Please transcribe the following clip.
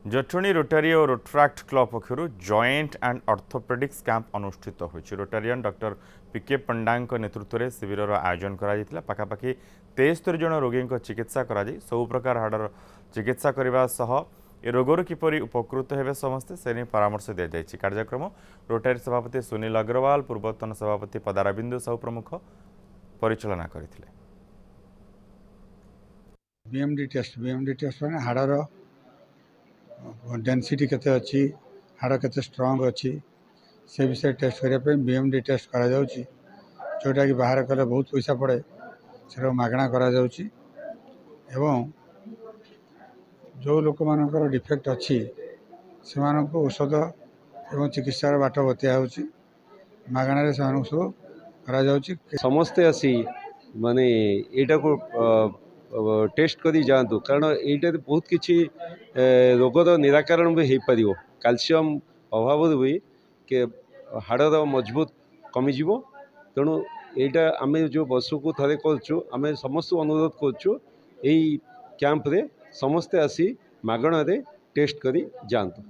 Jatni Rotary और Rotaract club पक्षर joint and orthopaedics camp अनुष्ठित होछि। रोटारियन डॉक्टर पीके पंडा नेतृत्व में शिविर आयोजन करा पाखापाखि 73 जन रोगी चिकित्सा करा सब प्रकार हाड़र चिकित्सा करने सह ए रोगर किपरि उपकृत हेबे समस्ते से परामर्श दी जाए। कार्यक्रम रोटारी सभापति सुनील अग्रवाल, पूर्वतन सभापति पदारबिंदु साहू प्रमुख परिचालना करथिले। बीएमडी टेस्ट माने हाड़र डेनसीटी केते अच्छी, हाड़ केते स्ट्रॉन्ग अच्छी से विषय टेस्ट करने बीएमडी टेस्ट करा जाउची, जोटा कि बाहर कले बहुत पैसा पड़े से मागणा करा जाउची। एवं जो लोक मानकर डिफेक्ट अच्छी से औषध एवं चिकित्सार बाट बतिया होची, मागणार सब करा जाउची। समस्ते आसी माने एटा को टेस्ट करी जातु, कारण ये बहुत किसी रोगर निराकरण भी हो पार। कैल्शियम अभाव भी के हाड़र मजबूत कमिज, तेणु यहाँ आम जो वर्ष को थे करें समस्त अनुरोध करुँ कैंप रे समस्ते आसी मागण टेस्ट करी जातु।